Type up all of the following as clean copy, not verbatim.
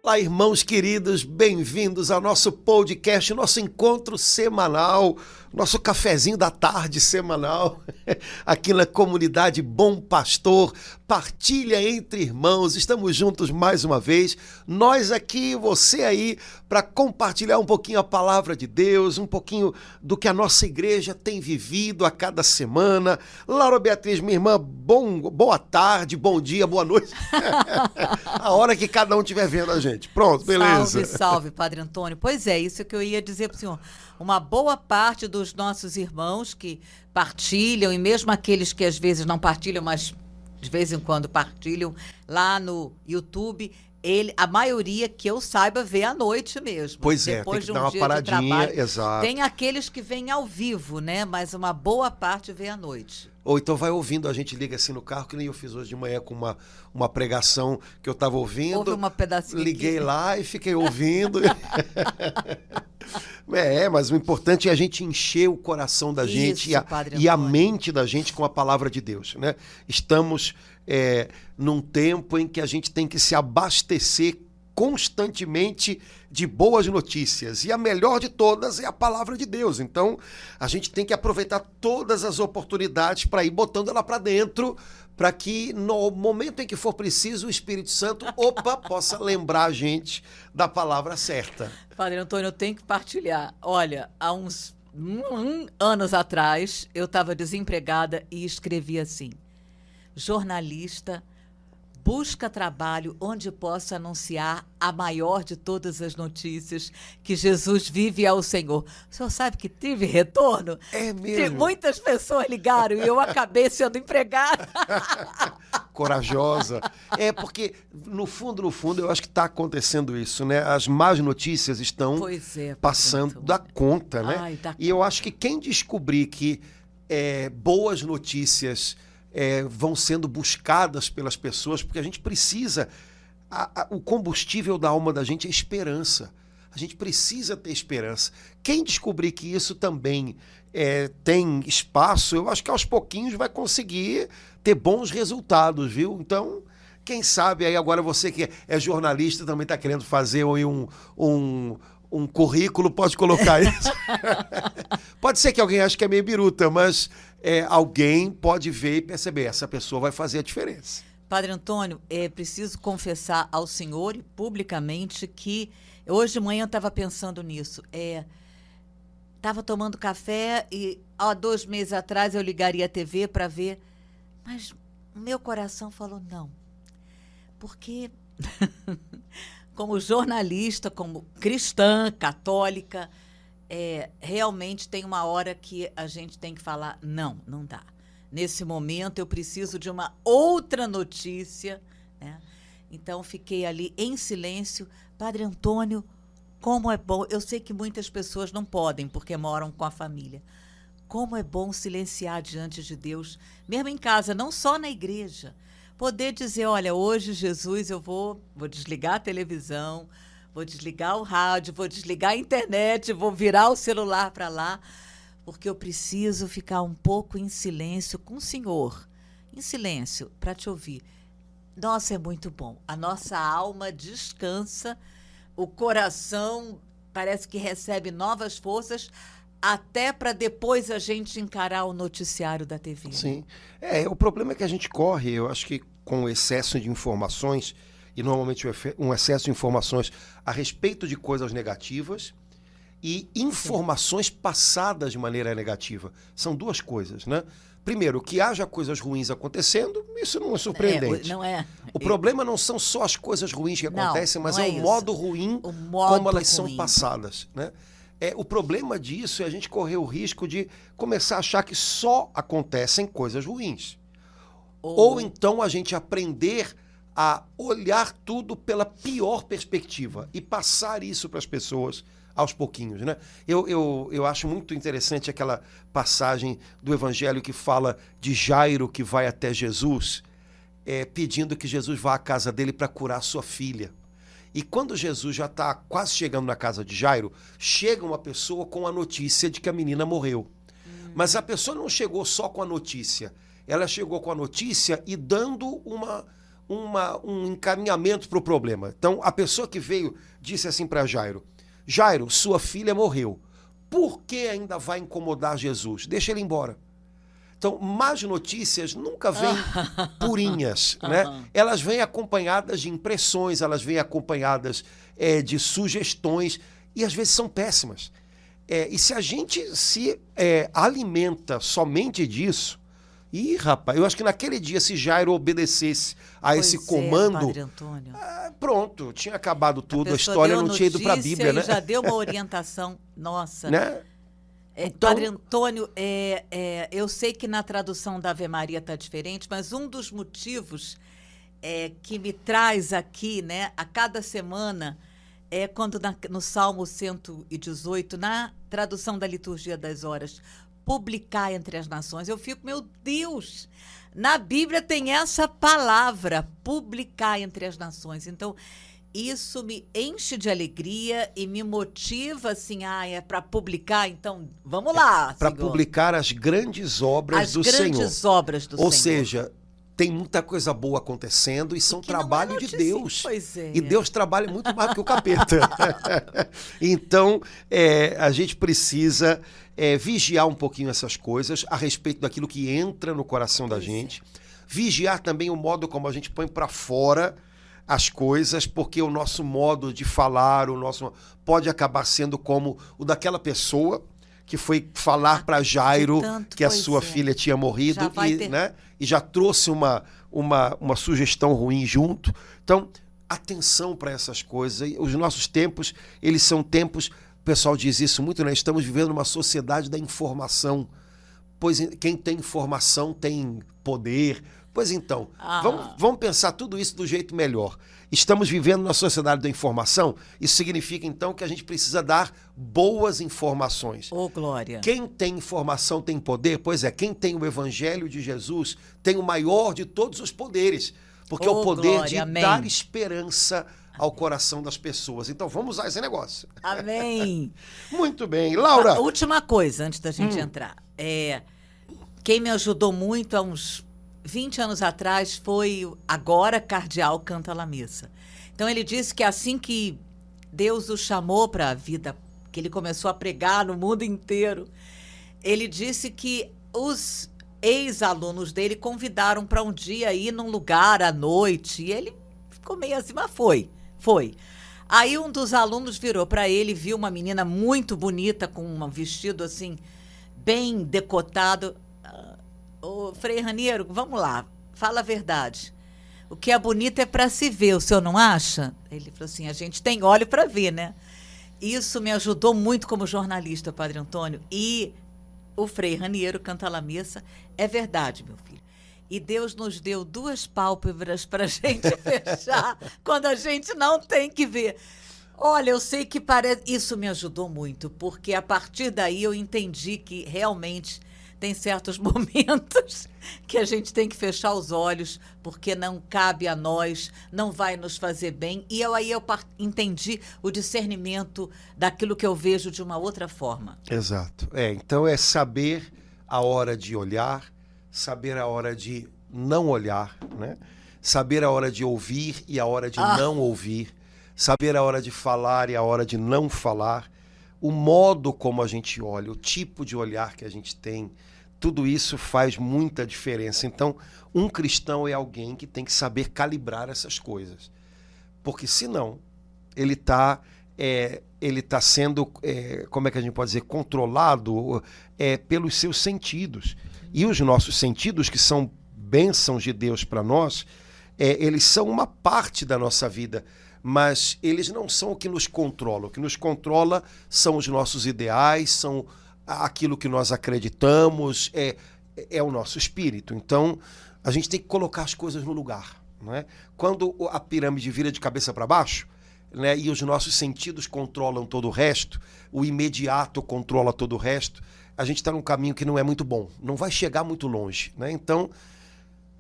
Olá, irmãos queridos, bem-vindos ao nosso podcast, nosso encontro semanal, nosso cafezinho da tarde semanal, aqui na comunidade Bom Pastor, partilha entre irmãos, estamos juntos mais uma vez, nós aqui, você aí, para compartilhar um pouquinho a palavra de Deus, um pouquinho do que a nossa igreja tem vivido a cada semana. Laura Beatriz, minha irmã, boa tarde, bom dia, boa noite, a hora que cada um estiver vendo a gente. Pronto, beleza. Salve, salve, Padre Antônio. Pois é, isso que eu ia dizer para o senhor. Uma boa parte dos nossos irmãos que partilham, e mesmo aqueles que às vezes não partilham, mas de vez em quando partilham lá no YouTube, a maioria que eu saiba vê à noite mesmo. Pois é, depois tem que de um dar uma dia paradinha, de trabalho. exato. Tem aqueles que vêm ao vivo, né? Mas uma boa parte vê à noite. Ou então vai ouvindo, a gente liga assim no carro, que nem eu fiz hoje de manhã com uma pregação que eu estava ouvindo. Houve uma pedacinho liguei aqui. lá e fiquei ouvindo. Mas o importante é a gente encher o coração da gente e a mente da gente com a palavra de Deus, né? Estamos num tempo em que a gente tem que se abastecer constantemente de boas notícias, e a melhor de todas é a palavra de Deus. Então a gente tem que aproveitar todas as oportunidades para ir botando ela para dentro, para que no momento em que for preciso o Espírito Santo, possa lembrar a gente da palavra certa. Padre Antônio, eu tenho que partilhar. Olha, há uns anos atrás eu estava desempregada e escrevi assim: jornalista busca trabalho onde possa anunciar a maior de todas as notícias, que Jesus vive ao Senhor. O senhor sabe que tive retorno? É mesmo? Muitas pessoas ligaram e eu acabei sendo empregada. Corajosa. Porque, no fundo, eu acho que está acontecendo isso, né? As más notícias estão passando da conta, né? Ai, e eu acho que quem descobrir que boas notícias vão sendo buscadas pelas pessoas, porque a gente precisa, o combustível da alma da gente é esperança. A gente precisa ter esperança. Quem descobrir que isso também tem espaço, eu acho que aos pouquinhos vai conseguir ter bons resultados, viu? Então, quem sabe aí agora você que é jornalista também está querendo fazer um currículo, pode colocar isso. Pode ser que alguém ache que é meio biruta, mas alguém pode ver e perceber, essa pessoa vai fazer a diferença. Padre Antônio, preciso confessar ao senhor e publicamente que hoje de manhã eu estava pensando nisso. Estava tomando café e há 2 meses atrás eu ligaria a TV para ver, mas o meu coração falou não. Porque como jornalista, como cristã, católica, realmente tem uma hora que a gente tem que falar, não dá. Nesse momento eu preciso de uma outra notícia, né? Então fiquei ali em silêncio. Padre Antônio, como é bom, eu sei que muitas pessoas não podem porque moram com a família. Como é bom silenciar diante de Deus, mesmo em casa, não só na igreja. Poder dizer, olha, hoje, Jesus, eu vou desligar a televisão, vou desligar o rádio, vou desligar a internet, vou virar o celular para lá, porque eu preciso ficar um pouco em silêncio com o Senhor, em silêncio, para te ouvir. Nossa, é muito bom. A nossa alma descansa, o coração parece que recebe novas forças, até para depois a gente encarar o noticiário da TV. Sim. O problema é que a gente corre, eu acho que com o excesso de informações, e normalmente um excesso de informações a respeito de coisas negativas e informações passadas de maneira negativa. São duas coisas, né? Primeiro, que haja coisas ruins acontecendo, isso não é surpreendente. Não é. O problema não são só as coisas ruins que acontecem, mas é o modo ruim como elas são passadas, né? O problema disso é a gente correr o risco de começar a achar que só acontecem coisas ruins. Ou então a gente aprender a olhar tudo pela pior perspectiva e passar isso para as pessoas aos pouquinhos, né? Eu acho muito interessante aquela passagem do Evangelho que fala de Jairo que vai até Jesus, pedindo que Jesus vá à casa dele para curar sua filha. E quando Jesus já está quase chegando na casa de Jairo, chega uma pessoa com a notícia de que a menina morreu. Mas a pessoa não chegou só com a notícia. Ela chegou com a notícia e dando um encaminhamento para o problema. Então, a pessoa que veio disse assim para Jairo: Jairo, sua filha morreu. Por que ainda vai incomodar Jesus? Deixa ele embora. Então, más notícias nunca vêm purinhas, né? Elas vêm acompanhadas de impressões, elas vêm acompanhadas de sugestões, e às vezes são péssimas. E se a gente se alimenta somente disso, rapaz, eu acho que naquele dia, se Jairo obedecesse a esse comando, Padre Antônio. Pronto, tinha acabado tudo, a história não tinha ido para a Bíblia, né? Já deu uma orientação, nossa. Né? Então, Padre Antônio, eu sei que na tradução da Ave Maria está diferente, mas um dos motivos que me traz aqui, né, a cada semana, é quando no Salmo 118, na tradução da Liturgia das Horas, publicar entre as nações, eu fico, meu Deus, na Bíblia tem essa palavra, publicar entre as nações. Então, isso me enche de alegria e me motiva, assim, é para publicar, então vamos lá. Para publicar as grandes obras do Senhor. As grandes obras do Senhor. Ou seja, tem muita coisa boa acontecendo e são trabalho de Deus. Pois é. E Deus trabalha muito mais do que o capeta. Então, a gente precisa vigiar um pouquinho essas coisas a respeito daquilo que entra no coração da gente. Vigiar também o modo como a gente põe para fora as coisas, porque o nosso modo de falar, pode acabar sendo como o daquela pessoa que foi falar para Jairo que a sua filha tinha morrido e já trouxe uma sugestão ruim junto. Então, atenção para essas coisas. Os nossos tempos, eles são tempos, o pessoal diz isso muito, né? Estamos vivendo numa sociedade da informação. Pois quem tem informação tem poder. Pois então, vamos pensar tudo isso do jeito melhor. Estamos vivendo na sociedade da informação, isso significa então que a gente precisa dar boas informações. Glória. Quem tem informação tem poder? Pois é, quem tem o Evangelho de Jesus tem o maior de todos os poderes, porque é o poder glória, de dar esperança ao coração das pessoas. Então vamos usar esse negócio. Amém. Muito bem. Laura. A última coisa, antes da gente entrar. Quem me ajudou muito há uns 20 anos atrás foi agora cardeal Cantalamessa. Então ele disse que assim que Deus o chamou para a vida, que ele começou a pregar no mundo inteiro, ele disse que os ex-alunos dele convidaram para um dia ir num lugar à noite, e ele ficou meio assim, mas foi. Aí um dos alunos virou para ele, viu uma menina muito bonita com um vestido assim bem decotado. Ô, Frei Raniero, vamos lá, fala a verdade. O que é bonito é para se ver, o senhor não acha? Ele falou assim, a gente tem olho para ver, né? Isso me ajudou muito como jornalista, Padre Antônio. E o Frei Raniero Cantalamessa, é verdade, meu filho. E Deus nos deu 2 pálpebras para a gente fechar quando a gente não tem que ver. Olha, eu sei que isso me ajudou muito, porque a partir daí eu entendi que realmente tem certos momentos que a gente tem que fechar os olhos, porque não cabe a nós, não vai nos fazer bem. E eu entendi o discernimento daquilo que eu vejo de uma outra forma. Exato. Então é saber a hora de olhar, saber a hora de não olhar, né? Saber a hora de ouvir e a hora de não ouvir, saber a hora de falar e a hora de não falar, o modo como a gente olha, o tipo de olhar que a gente tem, tudo isso faz muita diferença. Então, um cristão é alguém que tem que saber calibrar essas coisas, porque senão ele está sendo, como é que a gente pode dizer, controlado pelos seus sentidos. E os nossos sentidos, que são bênçãos de Deus para nós, eles são uma parte da nossa vida, mas eles não são o que nos controla. O que nos controla são os nossos ideais, são aquilo que nós acreditamos, é o nosso espírito. Então, a gente tem que colocar as coisas no lugar, não é? Quando a pirâmide vira de cabeça para baixo, né, e os nossos sentidos controlam todo o resto, o imediato controla todo o resto, a gente está num caminho que não é muito bom, não vai chegar muito longe, né? Então,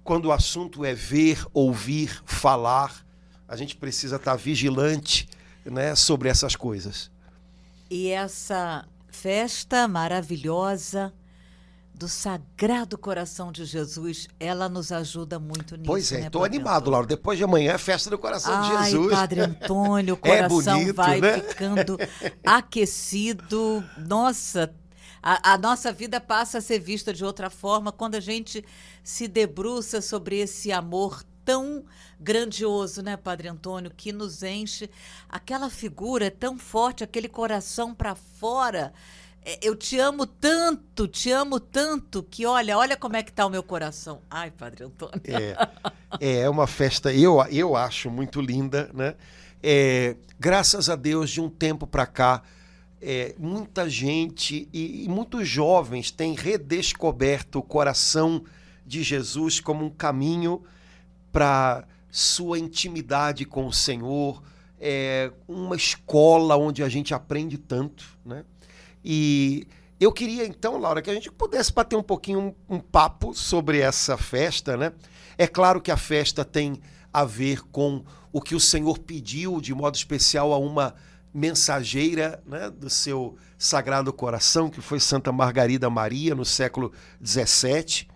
quando o assunto é ver, ouvir, falar, a gente precisa estar vigilante, né, sobre essas coisas. E essa festa maravilhosa do Sagrado Coração de Jesus, ela nos ajuda muito nisso. Pois é, né, estou animado, Laura. Depois de amanhã é festa do Coração de Jesus. Padre Antônio, o coração bonito, vai né? ficando aquecido. Nossa, a nossa vida passa a ser vista de outra forma quando a gente se debruça sobre esse amor tão grandioso, né, Padre Antônio, que nos enche. Aquela figura é tão forte, aquele coração para fora. Eu te amo tanto, que olha como é que está o meu coração. Ai, Padre Antônio. É uma festa, eu acho muito linda, né? Graças a Deus, de um tempo para cá, muita gente e muitos jovens têm redescoberto o coração de Jesus como um caminho para sua intimidade com o Senhor, uma escola onde a gente aprende tanto, né? E eu queria então, Laura, que a gente pudesse bater um pouquinho um papo sobre essa festa, né? É claro que a festa tem a ver com o que o Senhor pediu, de modo especial, a uma mensageira, né, do seu Sagrado Coração, que foi Santa Margarida Maria, no século XVII.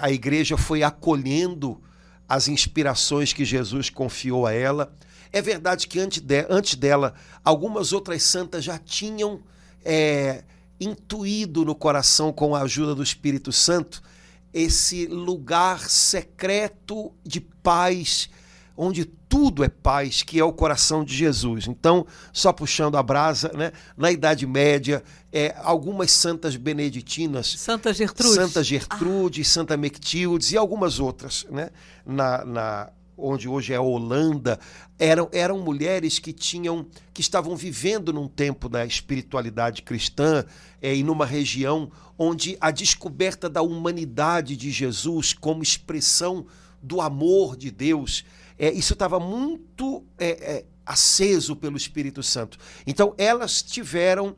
A igreja foi acolhendo as inspirações que Jesus confiou a ela. É verdade que antes dela, algumas outras santas já tinham intuído no coração, com a ajuda do Espírito Santo, esse lugar secreto de paz, onde tudo é paz, que é o coração de Jesus. Então, só puxando a brasa, né? Na Idade Média, algumas santas beneditinas, Santa Gertrude, Santa Mectildes e algumas outras, né? Onde hoje é a Holanda, eram mulheres que estavam vivendo num tempo da espiritualidade cristã, e numa região onde a descoberta da humanidade de Jesus como expressão do amor de Deus, isso estava muito aceso pelo Espírito Santo. Então elas tiveram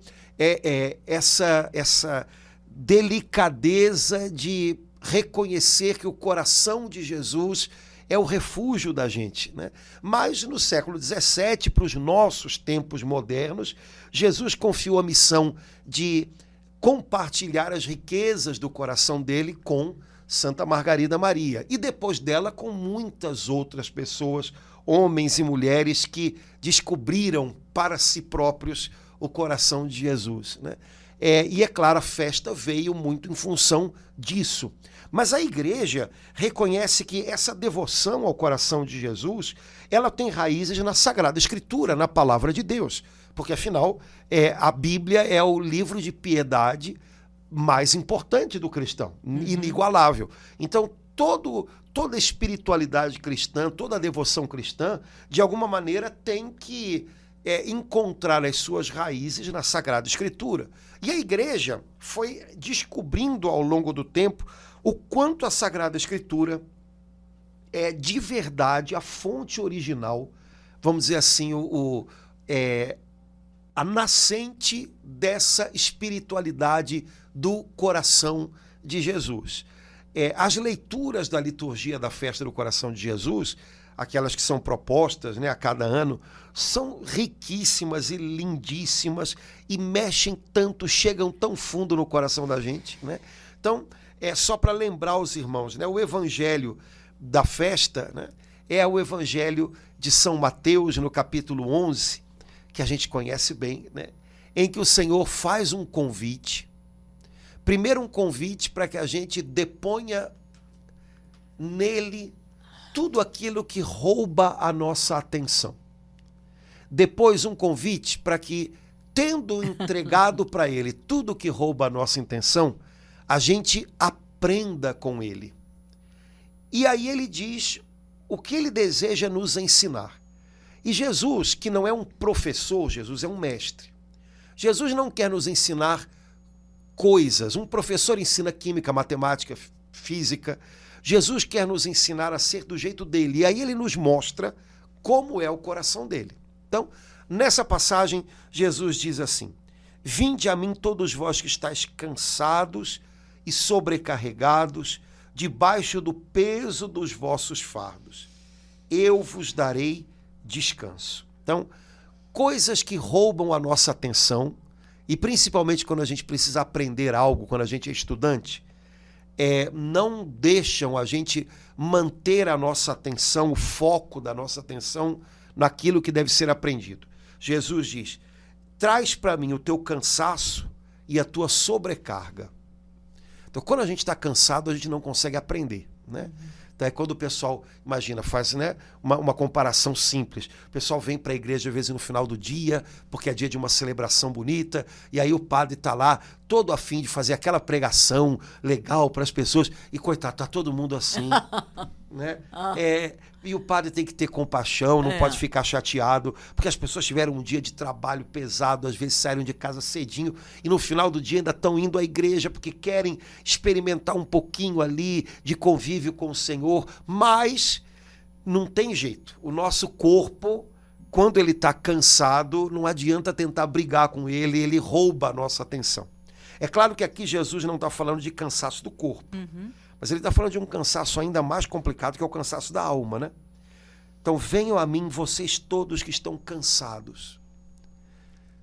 essa delicadeza de reconhecer que o coração de Jesus é o refúgio da gente, né? Mas no século XVII, para os nossos tempos modernos, Jesus confiou a missão de compartilhar as riquezas do coração dele com Santa Margarida Maria. E depois dela, com muitas outras pessoas, homens e mulheres que descobriram para si próprios o coração de Jesus, né? E é claro, a festa veio muito em função disso. Mas a igreja reconhece que essa devoção ao coração de Jesus, ela tem raízes na Sagrada Escritura, na Palavra de Deus. Porque, afinal, a Bíblia é o livro de piedade mais importante do cristão, inigualável. Então, toda a espiritualidade cristã, toda a devoção cristã, de alguma maneira, tem que encontrar as suas raízes na Sagrada Escritura. E a igreja foi descobrindo ao longo do tempo o quanto a Sagrada Escritura é de verdade a fonte original, vamos dizer assim, a nascente dessa espiritualidade do coração de Jesus. As leituras da liturgia da festa do coração de Jesus, aquelas que são propostas, né, a cada ano, são riquíssimas e lindíssimas e mexem tanto, chegam tão fundo no coração da gente, né? Então, só para lembrar os irmãos, né, o evangelho da festa, né, é o evangelho de São Mateus, no capítulo 11, que a gente conhece bem, né, em que o Senhor faz um convite. Primeiro, um convite para que a gente deponha nele tudo aquilo que rouba a nossa atenção. Depois, um convite para que, tendo entregado para ele tudo que rouba a nossa atenção, a gente aprenda com ele. E aí ele diz o que ele deseja nos ensinar. E Jesus, que não é um professor, Jesus é um mestre. Jesus não quer nos ensinar coisas. Um professor ensina química, matemática, física. Jesus quer nos ensinar a ser do jeito dele. E aí ele nos mostra como é o coração dele. Então, nessa passagem, Jesus diz assim: vinde a mim todos vós que estáis cansados e sobrecarregados, debaixo do peso dos vossos fardos. Eu vos darei descanso. Então, coisas que roubam a nossa atenção e principalmente quando a gente precisa aprender algo, quando a gente é estudante, não deixam a gente manter a nossa atenção, o foco da nossa atenção naquilo que deve ser aprendido. Jesus diz, traz para mim o teu cansaço e a tua sobrecarga. Então, quando a gente está cansado, a gente não consegue aprender, né? Então, é quando o pessoal, imagina, faz, né, uma comparação simples. O pessoal vem para a igreja, às vezes, no final do dia, porque é dia de uma celebração bonita, e aí o padre está lá, todo a fim de fazer aquela pregação legal para as pessoas, e, coitado, está todo mundo assim, né? E o padre tem que ter compaixão, não pode ficar chateado, porque as pessoas tiveram um dia de trabalho pesado, às vezes saíram de casa cedinho, e no final do dia ainda estão indo à igreja, porque querem experimentar um pouquinho ali de convívio com o Senhor, mas não tem jeito. O nosso corpo, quando ele está cansado, não adianta tentar brigar com ele, ele rouba a nossa atenção. É claro que aqui Jesus não está falando de cansaço do corpo, mas ele está falando de um cansaço ainda mais complicado, que é o cansaço da alma, né? Então, venham a mim, vocês todos que estão cansados.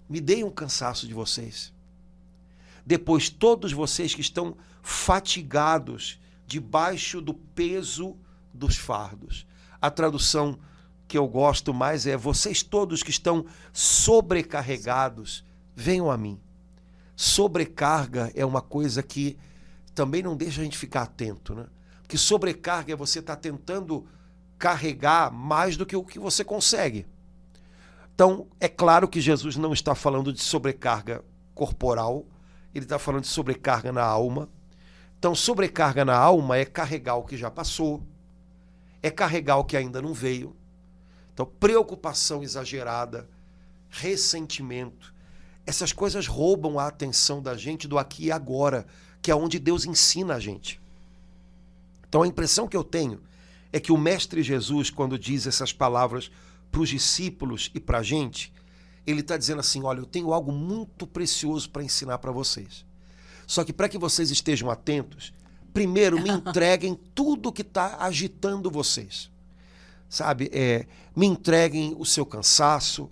Me deem um cansaço de vocês. Depois, todos vocês que estão fatigados debaixo do peso dos fardos. A tradução que eu gosto mais é, vocês todos que estão sobrecarregados, venham a mim. Sobrecarga é uma coisa que também não deixa a gente ficar atento, né? Porque sobrecarga é você estar tentando carregar mais do que o que você consegue. Então, é claro que Jesus não está falando de sobrecarga corporal, ele está falando de sobrecarga na alma. Então, sobrecarga na alma é carregar o que já passou, é carregar o que ainda não veio. Então, preocupação exagerada, ressentimento, essas coisas roubam a atenção da gente do aqui e agora, que é onde Deus ensina a gente. Então, a impressão que eu tenho é que o Mestre Jesus, quando diz essas palavras para os discípulos e para a gente, ele está dizendo assim, olha, eu tenho algo muito precioso para ensinar para vocês. Só que para que vocês estejam atentos, primeiro me entreguem tudo que está agitando vocês. Sabe, me entreguem o seu cansaço,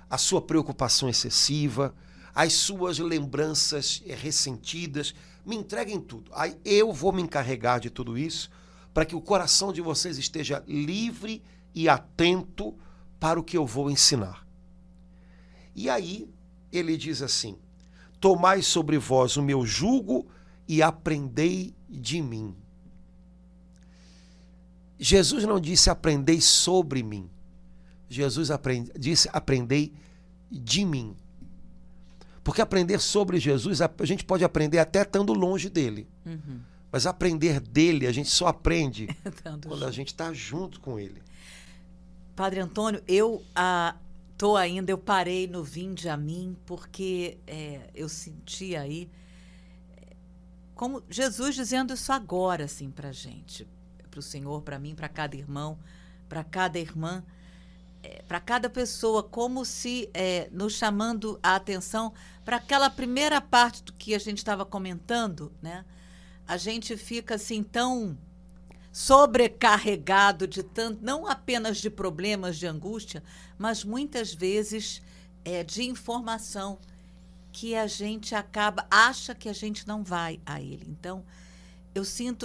a sua preocupação excessiva, as suas lembranças ressentidas, me entreguem tudo. Aí eu vou me encarregar de tudo isso para que o coração de vocês esteja livre e atento para o que eu vou ensinar. E aí ele diz assim, tomai sobre vós o meu jugo e aprendei de mim. Jesus não disse aprendei sobre mim. Jesus disse aprendei de mim. Porque aprender sobre Jesus, a gente pode aprender até estando longe dele. Mas aprender dele, a gente só aprende quando a gente está junto com ele. Padre Antônio, eu parei no vinde a mim, porque eu senti aí, como Jesus dizendo isso agora, assim, para a gente, para o Senhor, para mim, para cada irmão, para cada irmã, para cada pessoa, como se nos chamando a atenção para aquela primeira parte do que a gente estava comentando, né? A gente fica assim tão sobrecarregado de tanto, não apenas de problemas, de angústia, mas muitas vezes de informação que a gente acha que a gente não vai a ele. Então,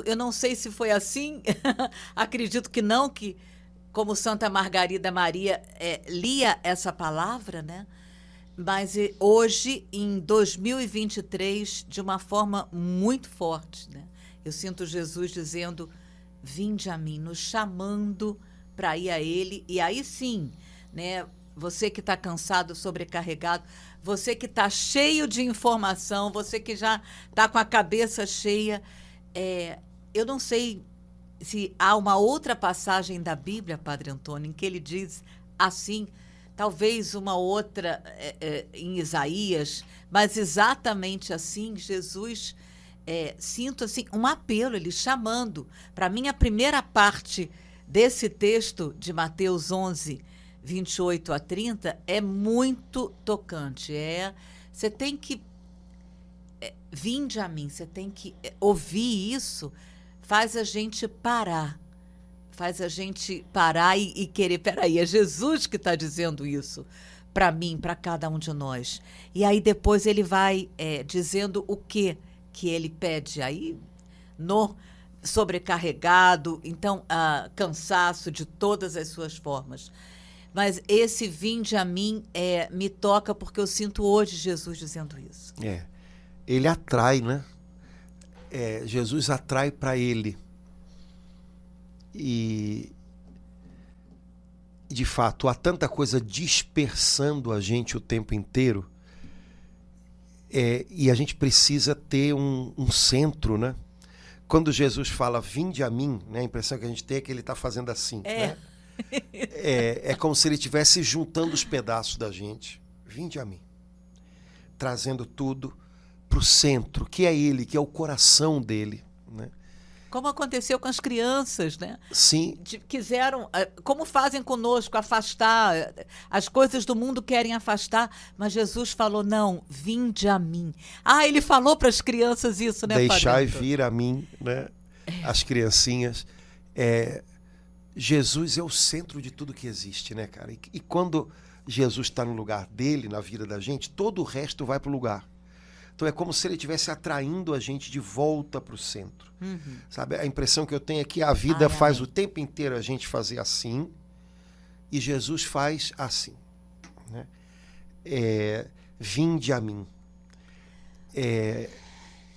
eu não sei se foi assim, acredito que não, que como Santa Margarida Maria lia essa palavra, né? Mas hoje, em 2023, de uma forma muito forte, né? Eu sinto Jesus dizendo, vinde a mim, nos chamando para ir a ele. E aí sim, né? Você que está cansado, sobrecarregado, você que está cheio de informação, você que já está com a cabeça cheia. Eu não sei se há uma outra passagem da Bíblia, Padre Antônio, em que ele diz assim, talvez uma outra em Isaías, mas exatamente assim, Jesus, sinto assim, um apelo, ele chamando. Para mim, a primeira parte desse texto de Mateus 11, 28 a 30, é muito tocante. Você tem que vinde a mim, você tem que ouvir isso, faz a gente parar. Faz a gente parar e querer, peraí, é Jesus que está dizendo isso. para mim, para cada um de nós. E aí depois ele vai dizendo o que ele pede. Aí, sobrecarregado, então, cansaço de todas as suas formas. Mas esse vinde a mim me toca porque eu sinto hoje Jesus dizendo isso. Ele atrai, né? Jesus atrai para ele. E, de fato, há tanta coisa dispersando a gente o tempo inteiro, e a gente precisa ter um centro, né? Quando Jesus fala, vinde a mim, né, a impressão que a gente tem é que ele está fazendo assim. Né? É como se ele estivesse juntando os pedaços da gente. Vinde a mim. Trazendo tudo para o centro, que é ele, que é o coração dele. Né? Como aconteceu com as crianças, né? Sim. Quiseram, como fazem conosco, afastar. As coisas do mundo querem afastar, mas Jesus falou, não, vinde a mim. Ele falou para as crianças isso, né, Deixai vir a mim, né? As criancinhas. Jesus é o centro de tudo que existe, né, cara? E quando Jesus está no lugar dele, na vida da gente, todo o resto vai para o lugar. Então é como se ele estivesse atraindo a gente de volta para o centro. Uhum. Sabe? A impressão que eu tenho é que a vida faz o tempo inteiro a gente fazer assim e Jesus faz assim. Né? Vinde a mim.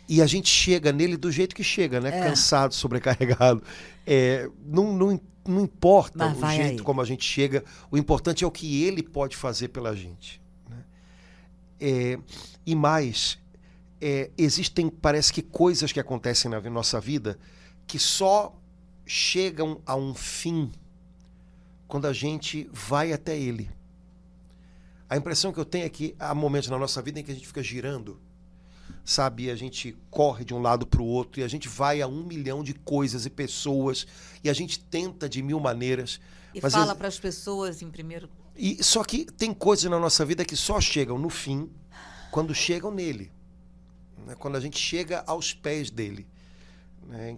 E a gente chega nele do jeito que chega, né? Cansado, sobrecarregado. Não importa o jeito como a gente chega, o importante é o que ele pode fazer pela gente. Né? E mais... existem, parece que, coisas que acontecem na nossa vida que só chegam a um fim quando a gente vai até ele. A impressão que eu tenho é que há momentos na nossa vida em que a gente fica girando, sabe? A gente corre de um lado para o outro e a gente vai a 1 milhão de coisas e pessoas e a gente tenta de 1000 maneiras. E fala para as pessoas em primeiro... Só que tem coisas na nossa vida que só chegam no fim quando chegam nele. Quando a gente chega aos pés dele.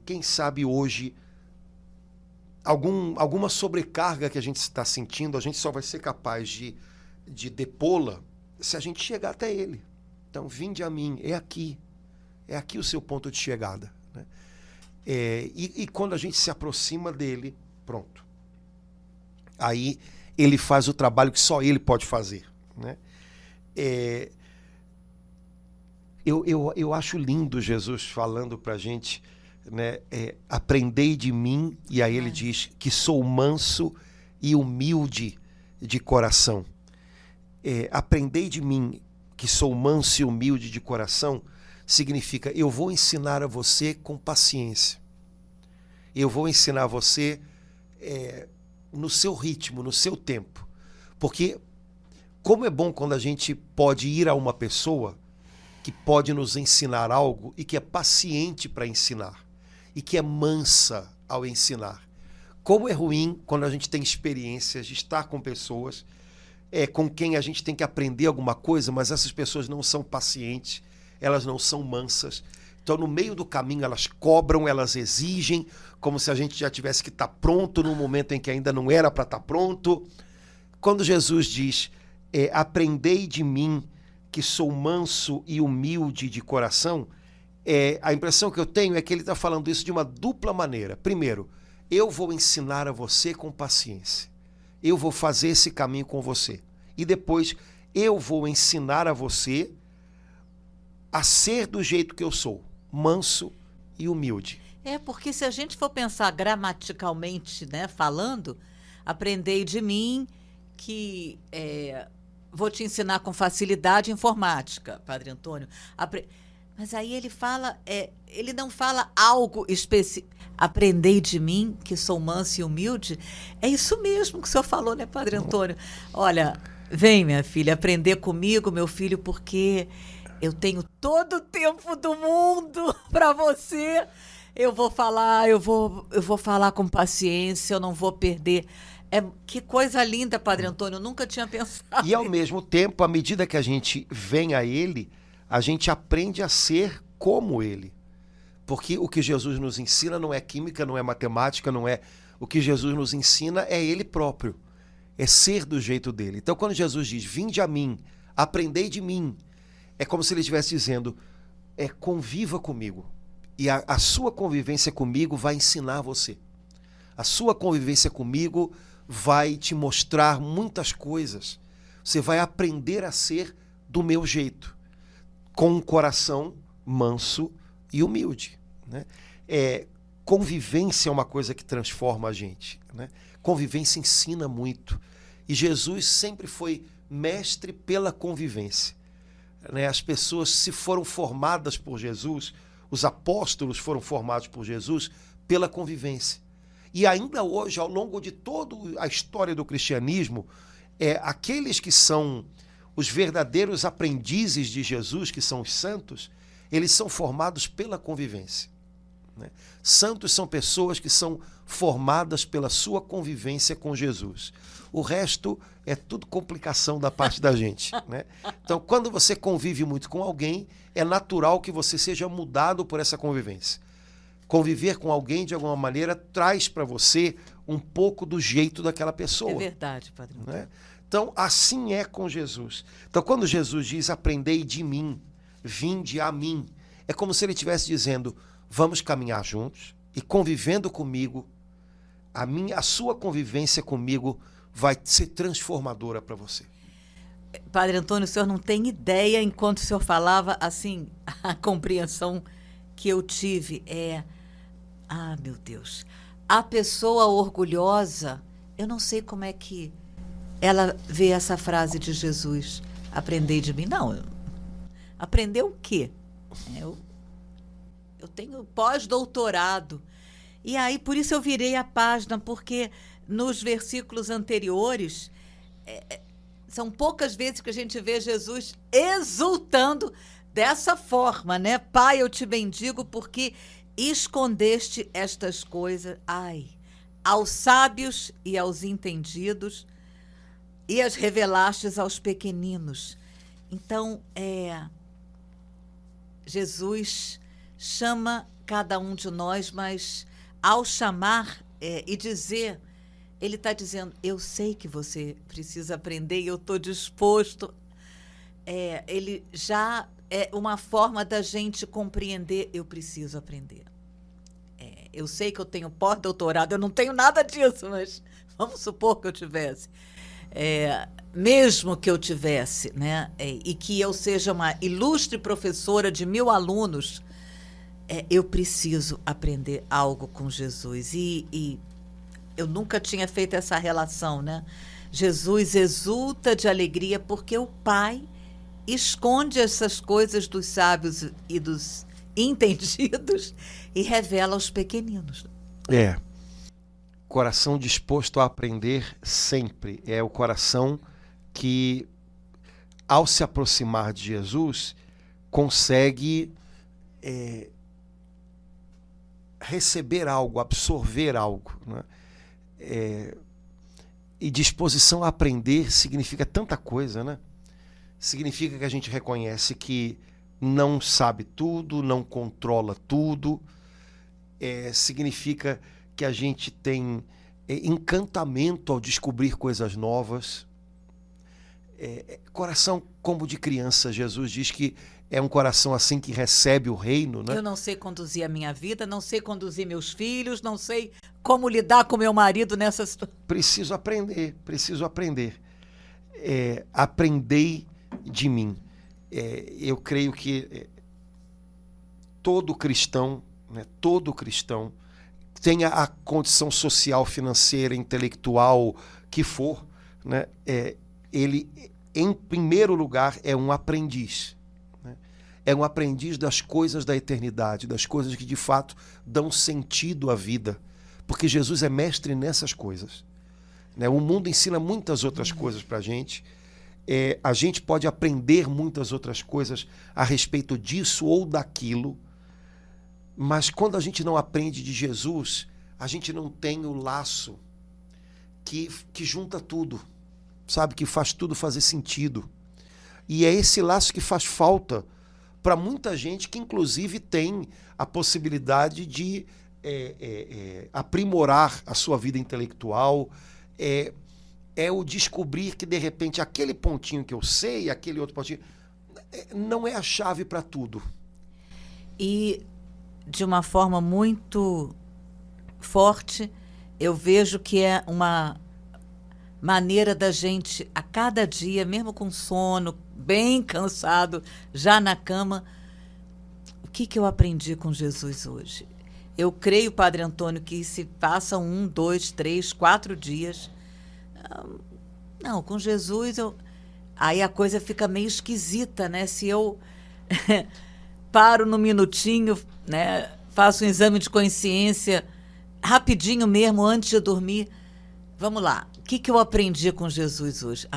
Quem sabe hoje alguma sobrecarga que a gente está sentindo, a gente só vai ser capaz de depô-la se a gente chegar até ele. Então, vinde a mim, é aqui o seu ponto de chegada. Né? E quando a gente se aproxima dele, pronto. Aí ele faz o trabalho que só ele pode fazer. Né? Eu acho lindo Jesus falando para a gente, né, aprendei de mim, e aí ele diz que sou manso e humilde de coração. Aprendei de mim, que sou manso e humilde de coração, significa eu vou ensinar a você com paciência. Eu vou ensinar a você no seu ritmo, no seu tempo. Porque como é bom quando a gente pode ir a uma pessoa que pode nos ensinar algo e que é paciente para ensinar e que é mansa ao ensinar. Como é ruim quando a gente tem experiências de estar com pessoas com quem a gente tem que aprender alguma coisa, mas essas pessoas não são pacientes, elas não são mansas. Então, no meio do caminho, elas cobram, elas exigem, como se a gente já tivesse que estar pronto num momento em que ainda não era para estar pronto. Quando Jesus diz, aprendei de mim, que sou manso e humilde de coração, a impressão que eu tenho é que ele está falando isso de uma dupla maneira. Primeiro, eu vou ensinar a você com paciência. Eu vou fazer esse caminho com você. E depois, eu vou ensinar a você a ser do jeito que eu sou, manso e humilde. Porque se a gente for pensar gramaticalmente, né, falando, aprendei de mim que... vou te ensinar com facilidade informática, Padre Antônio. Mas aí ele fala, ele não fala algo específico. Aprendei de mim, que sou manso e humilde. É isso mesmo que o senhor falou, né, Padre Antônio? Olha, vem, minha filha, aprender comigo, meu filho, porque eu tenho todo o tempo do mundo para você. Eu vou falar, eu vou falar com paciência, eu não vou perder. Que coisa linda, Padre Antônio, eu nunca tinha pensado. E ao mesmo tempo, à medida que a gente vem a ele, a gente aprende a ser como ele. Porque o que Jesus nos ensina não é química, não é matemática, não é... O que Jesus nos ensina é ele próprio. é ser do jeito dele. Então, quando Jesus diz, vinde a mim, aprendei de mim, é como se ele estivesse dizendo, conviva comigo. E a sua convivência comigo vai ensinar você. A sua convivência comigo vai te mostrar muitas coisas. Você vai aprender a ser do meu jeito, com um coração manso e humilde, né? Convivência é uma coisa que transforma a gente, né? Convivência ensina muito. E Jesus sempre foi mestre pela convivência, né? As pessoas se foram formadas por Jesus, os apóstolos foram formados por Jesus pela convivência. E ainda hoje, ao longo de toda a história do cristianismo, aqueles que são os verdadeiros aprendizes de Jesus, que são os santos, eles são formados pela convivência, né? Santos são pessoas que são formadas pela sua convivência com Jesus. O resto é tudo complicação da parte da gente, né? Então, quando você convive muito com alguém, é natural que você seja mudado por essa convivência. Conviver com alguém, de alguma maneira, traz para você um pouco do jeito daquela pessoa. É verdade, Padre. Né? Então, assim é com Jesus. Então, quando Jesus diz, aprendei de mim, vinde a mim, é como se ele estivesse dizendo, vamos caminhar juntos e convivendo comigo, a sua convivência comigo vai ser transformadora para você. Padre Antônio, o senhor não tem ideia, enquanto o senhor falava, assim, a compreensão que eu tive meu Deus, a pessoa orgulhosa, eu não sei como é que ela vê essa frase de Jesus, aprendei de mim. Não, aprender o quê? Eu tenho pós-doutorado. E aí, por isso eu virei a página, porque nos versículos anteriores, são poucas vezes que a gente vê Jesus exultando dessa forma, né? Pai, eu te bendigo porque escondeste estas coisas, aos sábios e aos entendidos, e as revelastes aos pequeninos. Então, Jesus chama cada um de nós, mas ao chamar e dizer, ele está dizendo, eu sei que você precisa aprender e eu estou disposto. Ele já é uma forma da gente compreender, eu preciso aprender. Eu sei que eu tenho pós-doutorado, eu não tenho nada disso, mas vamos supor que eu tivesse. Mesmo que eu tivesse, né, e que eu seja uma ilustre professora de 1000 alunos, eu preciso aprender algo com Jesus. E eu nunca tinha feito essa relação, né? Jesus exulta de alegria porque o Pai esconde essas coisas dos sábios e dos entendidos e revela aos pequeninos. Coração disposto a aprender sempre. É o coração que, ao se aproximar de Jesus, consegue receber algo, absorver algo, né? E disposição a aprender significa tanta coisa, né? Significa que a gente reconhece que não sabe tudo, não controla tudo. Significa que a gente tem encantamento ao descobrir coisas novas. Coração como de criança. Jesus diz que é um coração assim que recebe o reino, né? Eu não sei conduzir a minha vida, não sei conduzir meus filhos, não sei como lidar com meu marido nessa situação. Preciso aprender, preciso aprender. Aprendei de mim. Eu creio que todo cristão, né, tenha a condição social, financeira, intelectual que for, né, ele, em primeiro lugar, é um aprendiz. Né? É um aprendiz das coisas da eternidade, das coisas que de fato dão sentido à vida. Porque Jesus é mestre nessas coisas. Né? O mundo ensina muitas outras coisas para a gente. A gente pode aprender muitas outras coisas a respeito disso ou daquilo, mas quando a gente não aprende de Jesus, a gente não tem o laço que junta tudo, sabe? Que faz tudo fazer sentido. E é esse laço que faz falta para muita gente que, inclusive, tem a possibilidade de aprimorar a sua vida intelectual, é o descobrir que, de repente, aquele pontinho que eu sei, aquele outro pontinho, não é a chave para tudo. E, de uma forma muito forte, eu vejo que é uma maneira da gente, a cada dia, mesmo com sono, bem cansado, já na cama, o que eu aprendi com Jesus hoje? Eu creio, Padre Antônio, que se passam 1, 2, 3, 4 dias... Não, com Jesus, aí a coisa fica meio esquisita, né? Se eu paro no minutinho, né? Faço um exame de consciência rapidinho mesmo, antes de dormir. Vamos lá, o que eu aprendi com Jesus hoje?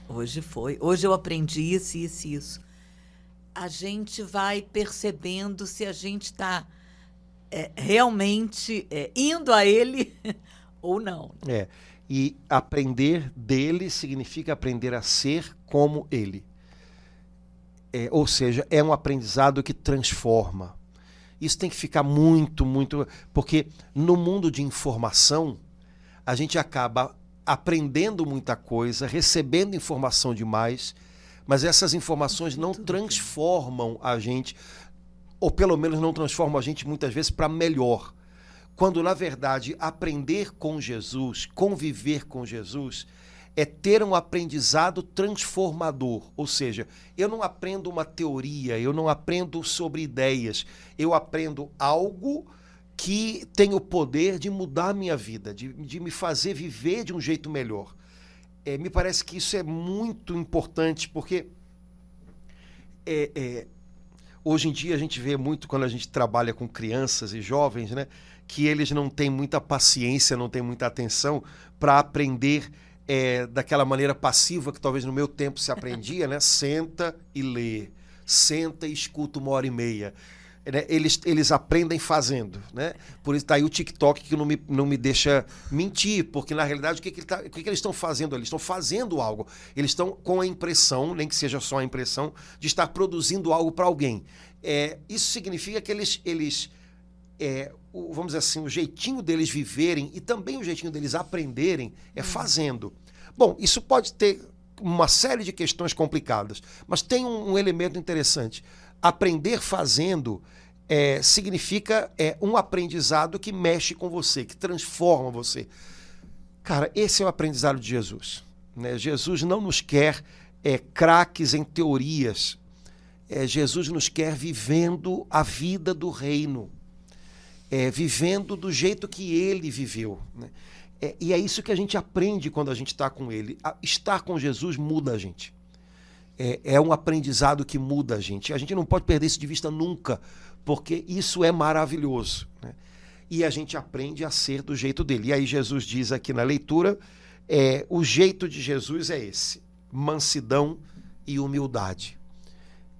Hoje eu aprendi isso, isso e isso. A gente vai percebendo se a gente está realmente indo a Ele ou não. E aprender dele significa aprender a ser como ele. Ou seja, é um aprendizado que transforma. Isso tem que ficar muito, muito... Porque no mundo de informação, a gente acaba aprendendo muita coisa, recebendo informação demais, mas essas informações não transformam a gente, ou pelo menos não transformam a gente muitas vezes para melhor. Quando, na verdade, aprender com Jesus, conviver com Jesus, é ter um aprendizado transformador. Ou seja, eu não aprendo uma teoria, eu não aprendo sobre ideias, eu aprendo algo que tem o poder de mudar a minha vida, de me fazer viver de um jeito melhor. Me parece que isso é muito importante, porque hoje em dia a gente vê muito, quando a gente trabalha com crianças e jovens, né, que eles não têm muita paciência, não têm muita atenção para aprender daquela maneira passiva que talvez no meu tempo se aprendia, né? Senta e lê, senta e escuta 1h30. Né? Eles aprendem fazendo, né? Por isso está aí o TikTok que não me deixa mentir, porque na realidade o que eles estão fazendo ali? Eles estão fazendo algo, eles estão com a impressão, nem que seja só a impressão, de estar produzindo algo para alguém. Isso significa que eles vamos dizer assim, o jeitinho deles viverem e também o jeitinho deles aprenderem é fazendo. Bom, isso pode ter uma série de questões complicadas, mas tem um elemento interessante. Aprender fazendo significa um aprendizado que mexe com você, que transforma você. Cara, esse é o aprendizado de Jesus. Né? Jesus não nos quer craques em teorias. Jesus nos quer vivendo a vida do reino. Vivendo do jeito que ele viveu. Né? E é isso que a gente aprende quando a gente está com ele. Estar com Jesus muda a gente. É um aprendizado que muda a gente. A gente não pode perder isso de vista nunca, porque isso é maravilhoso. Né? E a gente aprende a ser do jeito dele. E aí Jesus diz aqui na leitura, o jeito de Jesus é esse, mansidão e humildade.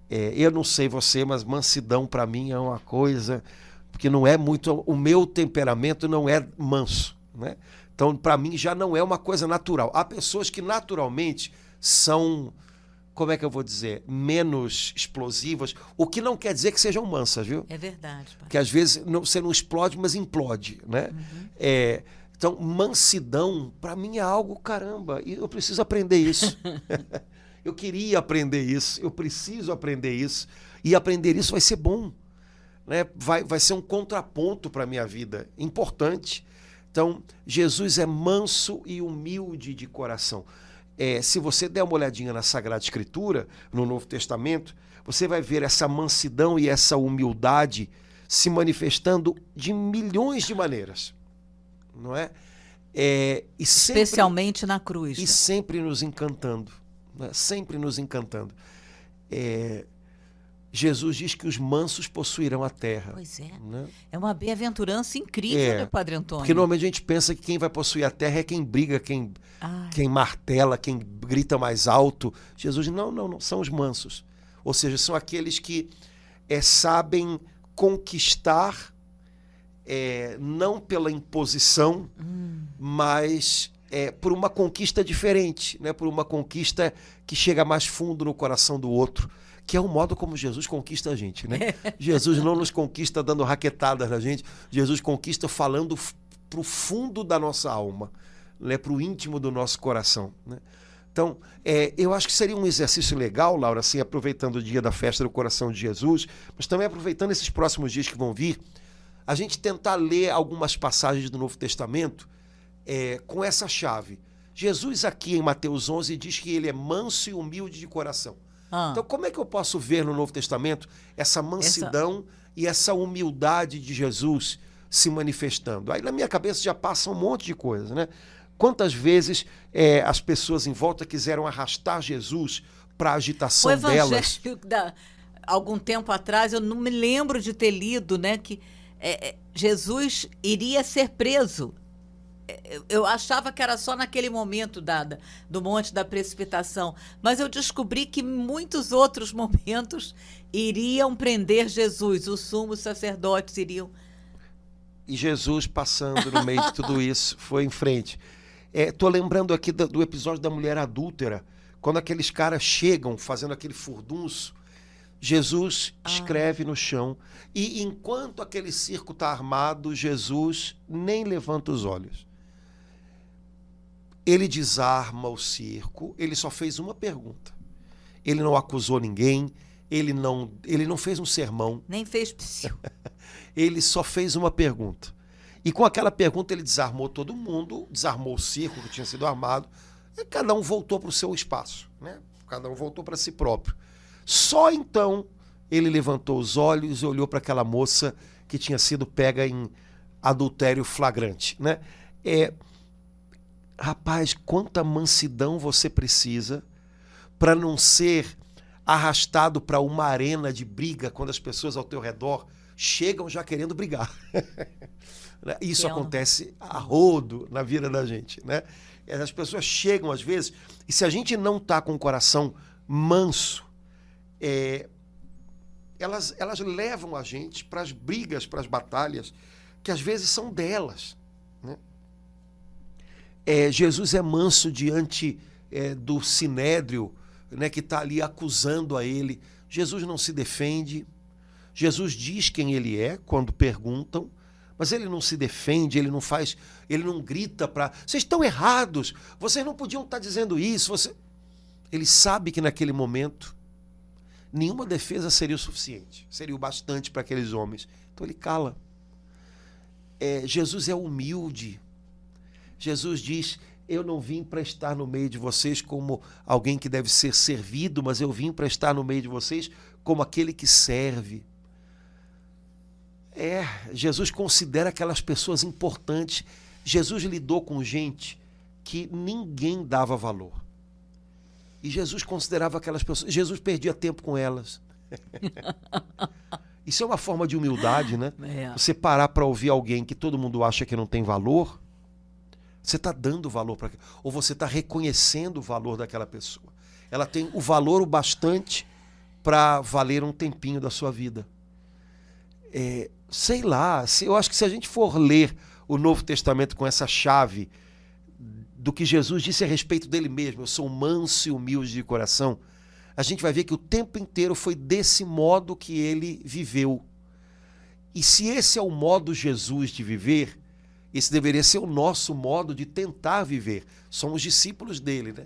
Eu não sei você, mas mansidão para mim é uma coisa... porque não é muito... O meu temperamento não é manso. Né? Então, para mim, já não é uma coisa natural. Há pessoas que naturalmente são, como é que eu vou dizer, menos explosivas, o que não quer dizer que sejam mansas, viu? É verdade. Pai. Porque às vezes você não explode, mas implode. Né? Uhum. Então, mansidão, para mim, é algo, caramba, e eu preciso aprender isso. Eu queria aprender isso, eu preciso aprender isso, e aprender isso vai ser bom. Né? Vai ser um contraponto para a minha vida, importante. Então, Jesus é manso e humilde de coração. Se você der uma olhadinha na Sagrada Escritura, no Novo Testamento, você vai ver essa mansidão e essa humildade se manifestando de milhões de maneiras. Não é? E sempre, especialmente na cruz. E sempre nos encantando. Né? Sempre nos encantando. Jesus diz que os mansos possuirão a terra. Pois é. Né? É uma bem-aventurança incrível, né, Padre Antônio? Porque normalmente a gente pensa que quem vai possuir a terra é quem briga, quem martela, quem grita mais alto. Jesus diz, não, são os mansos. Ou seja, são aqueles que sabem conquistar, não pela imposição, mas por uma conquista diferente, né? Por uma conquista que chega mais fundo no coração do outro. Que é o modo como Jesus conquista a gente, né? Jesus não nos conquista dando raquetadas na gente, Jesus conquista falando pro fundo da nossa alma, né, para o íntimo do nosso coração, né? Então, eu acho que seria um exercício legal, Laura, assim, aproveitando o dia da festa do coração de Jesus, mas também aproveitando esses próximos dias que vão vir, a gente tentar ler algumas passagens do Novo Testamento com essa chave. Jesus aqui em Mateus 11 diz que ele é manso e humilde de coração. Então, como é que eu posso ver no Novo Testamento essa mansidão e essa humildade de Jesus se manifestando? Aí na minha cabeça já passa um monte de coisa, né? Quantas vezes as pessoas em volta quiseram arrastar Jesus para a agitação delas? Algum tempo atrás, eu não me lembro de ter lido, né, que Jesus iria ser preso. Eu achava que era só naquele momento do Monte da Precipitação, mas eu descobri que muitos outros momentos iriam prender Jesus, os sumos sacerdotes iriam... E Jesus, passando no meio de tudo isso, foi em frente. Estou lembrando aqui do episódio da mulher adúltera, quando aqueles caras chegam fazendo aquele furdunço, Jesus escreve no chão, e enquanto aquele circo está armado, Jesus nem levanta os olhos. Ele desarma o circo, ele só fez uma pergunta. Ele não acusou ninguém, ele não fez um sermão. Nem fez psiu. Ele só fez uma pergunta. E com aquela pergunta ele desarmou todo mundo, desarmou o circo que tinha sido armado, e cada um voltou para o seu espaço, né? Cada um voltou para si próprio. Só então ele levantou os olhos e olhou para aquela moça que tinha sido pega em adultério flagrante, né? Rapaz, quanta mansidão você precisa para não ser arrastado para uma arena de briga quando as pessoas ao teu redor chegam já querendo brigar. Isso acontece a rodo na vida da gente, né? As pessoas chegam às vezes, e se a gente não está com o coração manso, elas levam a gente para as brigas, para as batalhas, que às vezes são delas, né? Jesus é manso diante do sinédrio, né, que está ali acusando a ele. Jesus não se defende. Jesus diz quem ele é quando perguntam, mas ele não se defende, ele não grita para... Vocês estão errados, vocês não podiam estar dizendo isso. Ele sabe que naquele momento nenhuma defesa seria o suficiente, seria o bastante para aqueles homens. Então ele cala. Jesus é humilde. Jesus diz: eu não vim para estar no meio de vocês como alguém que deve ser servido, mas eu vim para estar no meio de vocês como aquele que serve. Jesus considera aquelas pessoas importantes. Jesus lidou com gente que ninguém dava valor. E Jesus considerava aquelas pessoas... Jesus perdia tempo com elas. Isso é uma forma de humildade, né? Você parar para ouvir alguém que todo mundo acha que não tem valor, você está dando valor para... Ou você está reconhecendo o valor daquela pessoa. Ela tem o valor o bastante para valer um tempinho da sua vida. Sei lá, eu acho que se a gente for ler o Novo Testamento com essa chave do que Jesus disse a respeito dele mesmo, eu sou manso e humilde de coração, a gente vai ver que o tempo inteiro foi desse modo que ele viveu. E se esse é o modo Jesus de viver, esse deveria ser o nosso modo de tentar viver. Somos discípulos dele, né?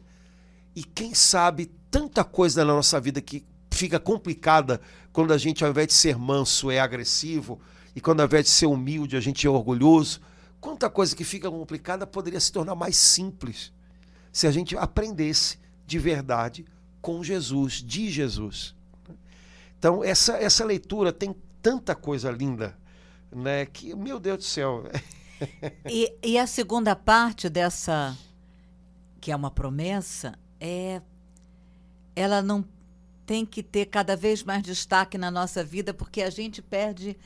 E quem sabe tanta coisa na nossa vida que fica complicada quando a gente, ao invés de ser manso, é agressivo, e quando, ao invés de ser humilde, a gente é orgulhoso. Quanta coisa que fica complicada poderia se tornar mais simples se a gente aprendesse de verdade com Jesus, de Jesus. Então, essa leitura tem tanta coisa linda, né, que, meu Deus do céu... E a segunda parte dessa, que é uma promessa, ela não tem que ter cada vez mais destaque na nossa vida, porque a gente perde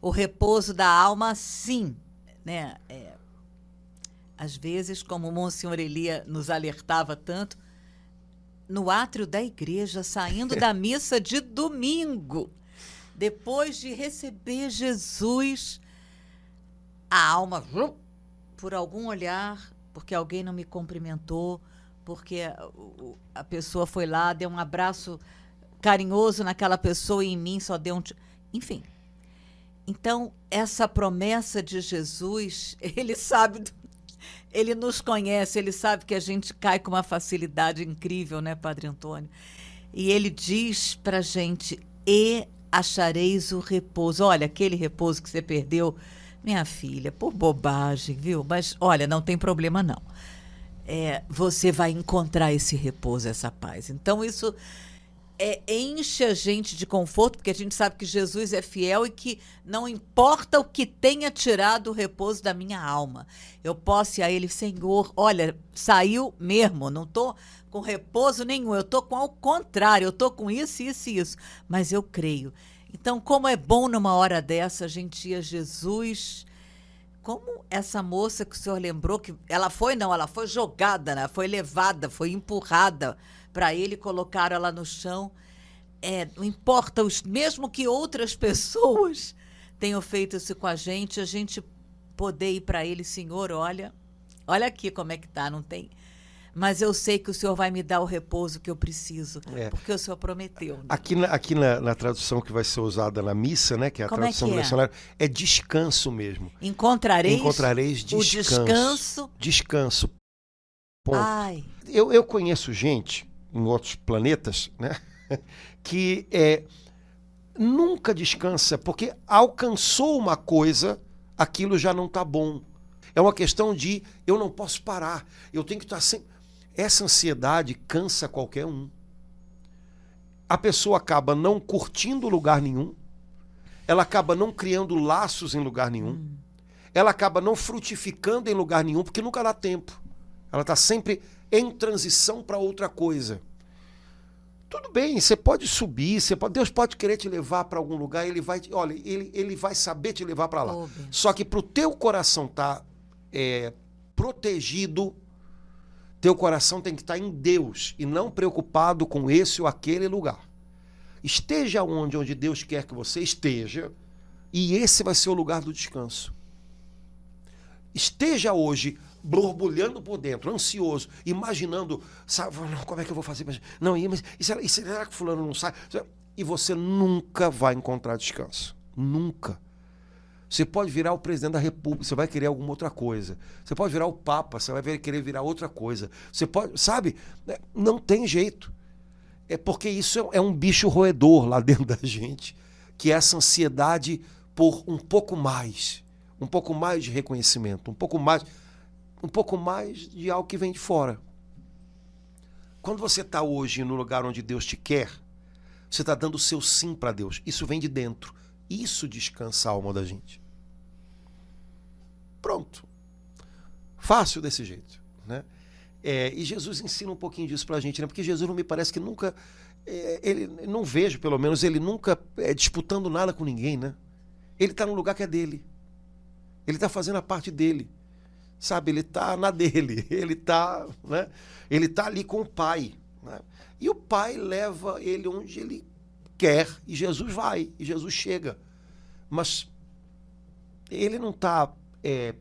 o repouso da alma, sim, né? Às vezes, como o Monsenhor Elia nos alertava tanto, no átrio da igreja, saindo da missa de domingo, depois de receber Jesus, a alma, por algum olhar, porque alguém não me cumprimentou, porque a pessoa foi lá, deu um abraço carinhoso naquela pessoa e em mim só deu enfim. Então, essa promessa de Jesus, ele sabe Ele nos conhece, ele sabe que a gente cai com uma facilidade incrível, né, Padre Antônio? E ele diz pra gente, e achareis o repouso. Olha, aquele repouso que você perdeu, minha filha, por bobagem, viu? Mas, olha, não tem problema não. Você vai encontrar esse repouso, essa paz. Então, isso enche a gente de conforto, porque a gente sabe que Jesus é fiel e que não importa o que tenha tirado o repouso da minha alma. Eu posso ir a ele, Senhor, olha, saiu mesmo, não estou com repouso nenhum, eu estou com ao contrário, eu estou com isso, isso e isso, mas eu creio. Então, como é bom numa hora dessa a gente ir a Jesus, como essa moça que o senhor lembrou, que ela foi jogada, né? Foi levada, foi empurrada para ele, colocaram ela no chão. Não importa, mesmo que outras pessoas tenham feito isso com a gente poder ir para ele, Senhor, olha aqui como é que tá, não tem. Mas eu sei que o Senhor vai me dar o repouso que eu preciso, porque o Senhor prometeu. Né? Aqui na tradução que vai ser usada na missa, né, que é a tradução do lecionário, é descanso mesmo. Encontrareis descanso. Descanso. Ponto. Ai. Eu conheço gente em outros planetas, né, que nunca descansa, porque alcançou uma coisa, aquilo já não está bom. É uma questão de eu não posso parar, eu tenho que estar sempre... Essa ansiedade cansa qualquer um. A pessoa acaba não curtindo lugar nenhum, ela acaba não criando laços em lugar nenhum, ela acaba não frutificando em lugar nenhum, porque nunca dá tempo. Ela está sempre em transição para outra coisa. Tudo bem, você pode subir, Deus pode querer te levar para algum lugar, ele vai saber te levar para lá. Só que para o teu coração estar protegido, teu coração tem que estar em Deus e não preocupado com esse ou aquele lugar. Esteja onde Deus quer que você esteja, e esse vai ser o lugar do descanso. Esteja hoje borbulhando por dentro, ansioso, imaginando, sabe, como é que eu vou fazer? Não, mas e será que fulano não sai? E você nunca vai encontrar descanso. Nunca. Você pode virar o presidente da República, você vai querer alguma outra coisa. Você pode virar o Papa, você vai querer virar outra coisa. Você pode, sabe? Não tem jeito. É porque isso é um bicho roedor lá dentro da gente, que é essa ansiedade por um pouco mais de reconhecimento, um pouco mais de algo que vem de fora. Quando você está hoje no lugar onde Deus te quer, você está dando o seu sim para Deus. Isso vem de dentro. Isso descansa a alma da gente. Pronto. Fácil desse jeito, né? E Jesus ensina um pouquinho disso pra gente, né? Porque Jesus não me parece que nunca... não vejo, pelo menos, ele nunca disputando nada com ninguém, né? Ele está no lugar que é dele. Ele está fazendo a parte dele. Sabe? Ele está na dele. Ele está, né? Ele está ali com o Pai, né? E o Pai leva ele onde ele quer, e Jesus vai, e Jesus chega. Mas ele não está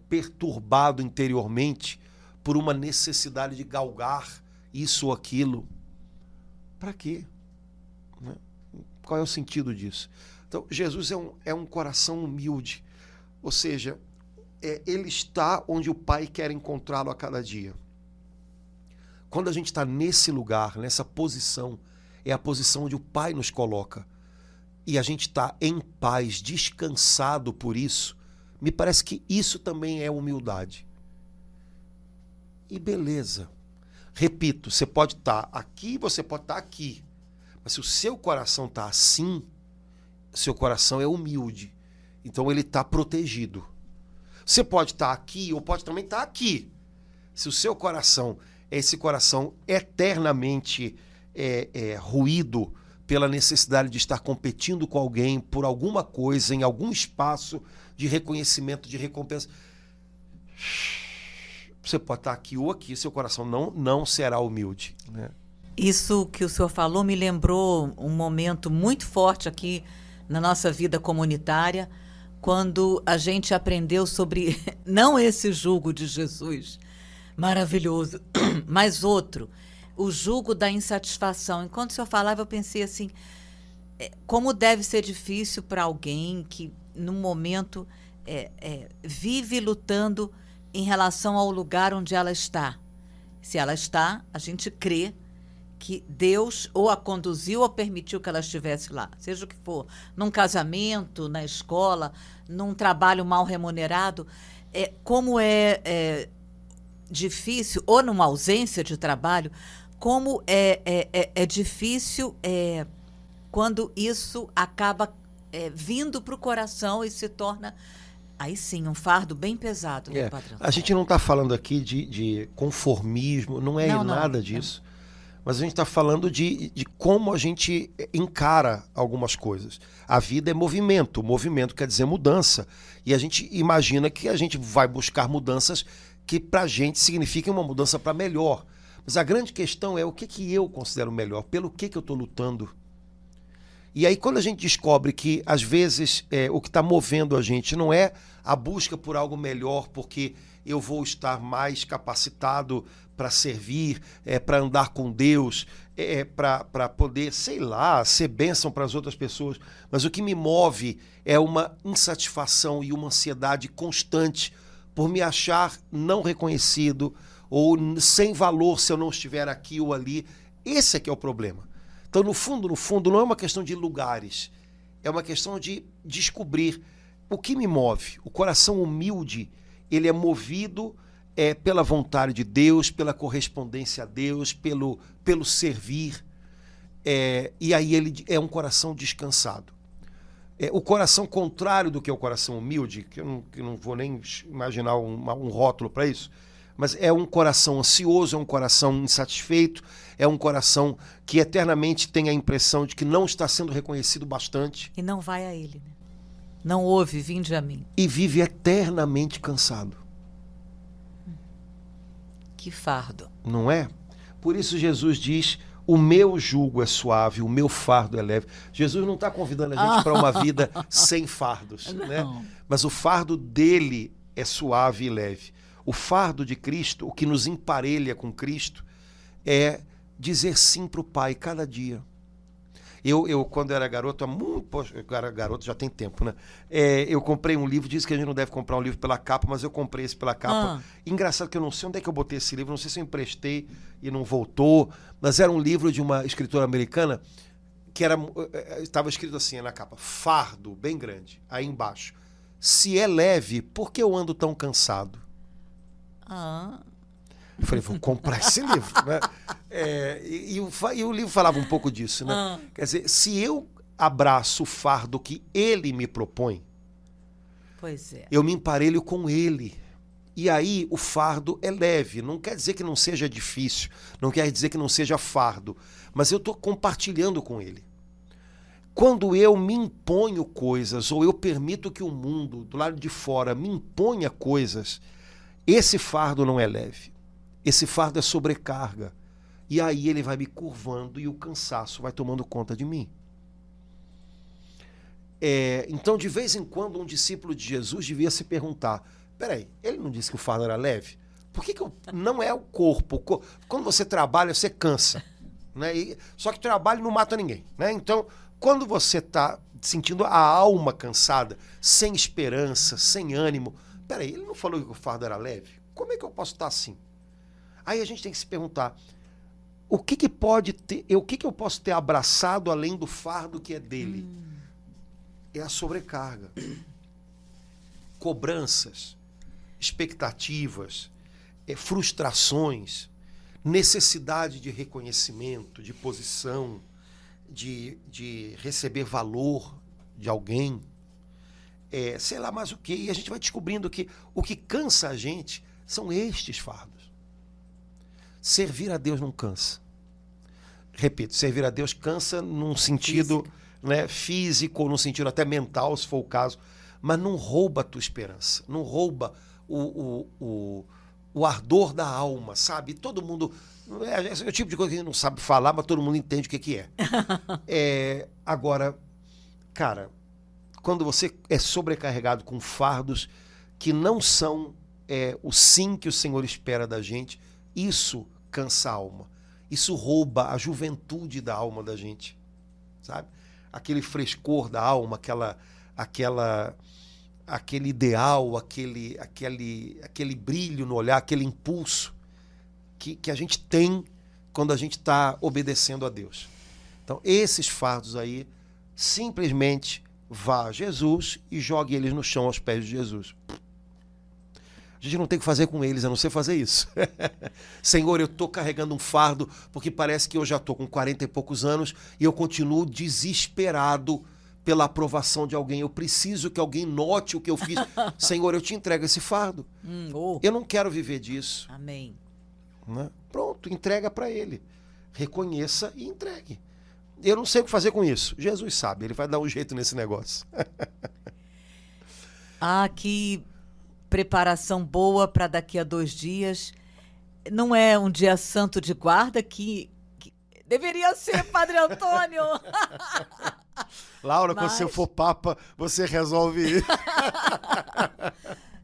perturbado interiormente por uma necessidade de galgar isso ou aquilo. Para quê? Né? Qual é o sentido disso? Então, Jesus é um coração humilde. Ou seja, ele está onde o Pai quer encontrá-lo a cada dia. Quando a gente está nesse lugar, nessa posição, é a posição onde o Pai nos coloca, e a gente está em paz, descansado por isso, me parece que isso também é humildade. E beleza. Repito, você pode estar aqui, você pode estar aqui, mas se o seu coração está assim, seu coração é humilde, então ele está protegido. Você pode estar aqui ou pode também estar aqui. Se o seu coração é esse coração eternamente ruído pela necessidade de estar competindo com alguém por alguma coisa, em algum espaço de reconhecimento, de recompensa, você pode estar aqui ou aqui, seu coração não será humilde, né? Isso que o senhor falou me lembrou um momento muito forte aqui na nossa vida comunitária, quando a gente aprendeu sobre, não esse jugo de Jesus, maravilhoso, mas outro, o jugo da insatisfação. Enquanto o senhor falava, eu pensei assim, como deve ser difícil para alguém que, num momento, vive lutando em relação ao lugar onde ela está. Se ela está, a gente crê que Deus ou a conduziu ou permitiu que ela estivesse lá, seja o que for, num casamento, na escola, num trabalho mal remunerado. Como é difícil, ou numa ausência de trabalho, como é difícil quando isso acaba vindo para o coração e se torna, aí sim, um fardo bem pesado, né, patrão? A gente não está falando aqui de conformismo, não é nada disso. Mas a gente está falando de como a gente encara algumas coisas. A vida é movimento. Movimento quer dizer mudança. E a gente imagina que a gente vai buscar mudanças que para a gente signifiquem uma mudança para melhor. Mas a grande questão é o que eu considero melhor, pelo que eu estou lutando. E aí quando a gente descobre que, às vezes, o que está movendo a gente não é a busca por algo melhor, porque eu vou estar mais capacitado para servir, para andar com Deus, para poder, sei lá, ser bênção para as outras pessoas. Mas o que me move é uma insatisfação e uma ansiedade constante por me achar não reconhecido ou sem valor se eu não estiver aqui ou ali. Esse é que é o problema. Então, no fundo, não é uma questão de lugares, é uma questão de descobrir o que me move. O coração humilde, ele é movido pela vontade de Deus, pela correspondência a Deus, pelo servir. E aí ele é um coração descansado. O coração contrário do que é o coração humilde, que eu não vou nem imaginar um rótulo para isso, mas é um coração ansioso, é um coração insatisfeito, é um coração que eternamente tem a impressão de que não está sendo reconhecido bastante. E não vai a ele, né? Não ouve, vinde a mim. E vive eternamente cansado. Que fardo. Não é? Por isso Jesus diz, o meu jugo é suave, o meu fardo é leve. Jesus não está convidando a gente para uma vida sem fardos, né? Mas o fardo dele é suave e leve. O fardo de Cristo, o que nos emparelha com Cristo, é dizer sim para o Pai cada dia. Eu quando era garoto, garoto já tem tempo, né? Eu comprei um livro, diz que a gente não deve comprar um livro pela capa, mas eu comprei esse pela capa. Engraçado que eu não sei onde é que eu botei esse livro, não sei se eu emprestei e não voltou, mas era um livro de uma escritora americana que estava escrito assim na capa, fardo, bem grande, aí embaixo. Se é leve, por que eu ando tão cansado? Eu falei, vou comprar esse livro, né? E o livro falava um pouco disso, né? Quer dizer, se eu abraço o fardo que ele me propõe, eu me emparelho com ele. E aí o fardo é leve. Não quer dizer que não seja difícil, não quer dizer que não seja fardo, mas eu estou compartilhando com ele. Quando eu me imponho coisas, ou eu permito que o mundo, do lado de fora, me imponha coisas, esse fardo não é leve. Esse fardo é sobrecarga. E aí ele vai me curvando e o cansaço vai tomando conta de mim. Então, de vez em quando, um discípulo de Jesus devia se perguntar, peraí, ele não disse que o fardo era leve? Por que não é o corpo? Quando você trabalha, você cansa. Né? Só que trabalho não mata ninguém. Né? Então, quando você está sentindo a alma cansada, sem esperança, sem ânimo, peraí, ele não falou que o fardo era leve? Como é que eu posso estar assim? Aí a gente tem que se perguntar, o que eu posso ter abraçado além do fardo que é dele? É a sobrecarga. Cobranças, expectativas, frustrações, necessidade de reconhecimento, de posição, de receber valor de alguém, sei lá mais o quê. E a gente vai descobrindo que o que cansa a gente são estes fardos. Servir a Deus não cansa. Repito, servir a Deus cansa num sentido físico, num sentido até mental, se for o caso, mas não rouba a tua esperança, não rouba o ardor da alma, sabe? Todo mundo... É o tipo de coisa que a gente não sabe falar, mas todo mundo entende o que é. Agora, cara, quando você é sobrecarregado com fardos que não são o sim que o Senhor espera da gente, isso cansa a alma. Isso rouba a juventude da alma da gente, sabe? Aquele frescor da alma, aquele ideal, aquele brilho no olhar, aquele impulso que a gente tem quando a gente está obedecendo a Deus. Então, esses fardos aí, simplesmente vá a Jesus e jogue eles no chão aos pés de Jesus. A gente não tem o que fazer com eles, a não ser fazer isso. Senhor, eu estou carregando um fardo porque parece que eu já estou com 40 e poucos anos e eu continuo desesperado pela aprovação de alguém. Eu preciso que alguém note o que eu fiz. Senhor, eu te entrego esse fardo. Eu não quero viver disso. Amém. Né? Pronto, entrega para ele. Reconheça e entregue. Eu não sei o que fazer com isso. Jesus sabe, ele vai dar um jeito nesse negócio. Que preparação boa para daqui a 2 dias. Não é um dia santo de guarda que deveria ser, Padre Antônio. Laura, quando você for papa, você resolve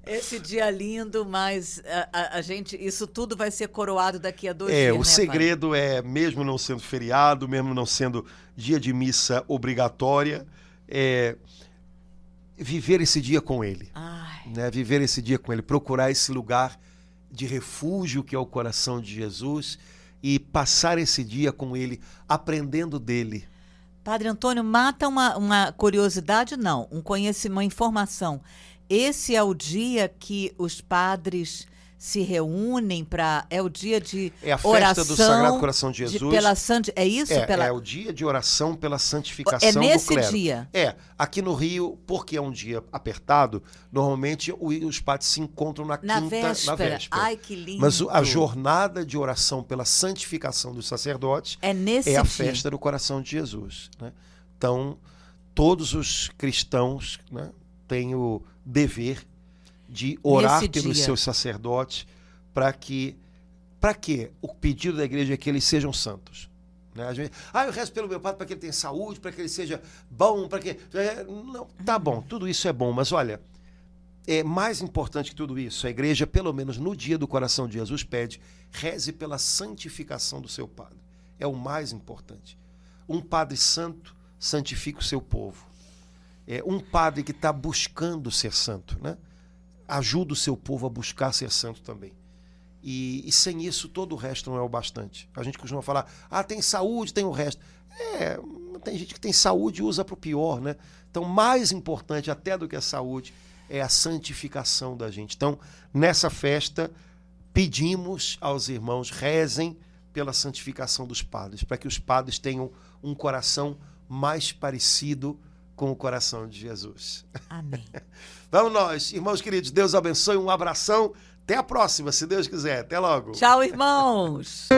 esse dia lindo, mas a gente, isso tudo vai ser coroado daqui a 2 dias, o segredo é, mesmo não sendo feriado, mesmo não sendo dia de missa obrigatória, viver esse dia com ele. Né? Viver esse dia com ele, procurar esse lugar de refúgio que é o coração de Jesus e passar esse dia com ele, aprendendo dele. Padre Antônio, mata uma curiosidade, não, uma informação. Esse é o dia que os padres se reúnem para... É o dia de oração... É a festa do Sagrado Coração de Jesus. É isso? É o dia de oração pela santificação do clero. É nesse dia? Aqui no Rio, porque é um dia apertado, normalmente os padres se encontram na véspera. Ai, que lindo. Mas a jornada de oração pela santificação dos sacerdotes é a festa do Coração de Jesus. Né? Então, todos os cristãos, né, têm o dever de orar pelos seus sacerdotes para que o pedido da igreja é que eles sejam santos. Né? Eu rezo pelo meu padre para que ele tenha saúde, para que ele seja bom, para que... Não, tá bom, tudo isso é bom, mas olha, é mais importante que tudo isso. A igreja, pelo menos no dia do coração de Jesus, pede, reze pela santificação do seu padre. É o mais importante. Um padre santo santifica o seu povo. Um padre que está buscando ser santo, né? Ajuda o seu povo a buscar ser santo também. E sem isso, todo o resto não é o bastante. A gente costuma falar, tem saúde, tem o resto. Tem gente que tem saúde e usa para o pior, né? Então, mais importante até do que a saúde é a santificação da gente. Então, nessa festa, pedimos aos irmãos, rezem pela santificação dos padres, para que os padres tenham um coração mais parecido com o coração de Jesus. Amém. Vamos nós, irmãos queridos, Deus abençoe, um abração, até a próxima, se Deus quiser, até logo. Tchau, irmãos.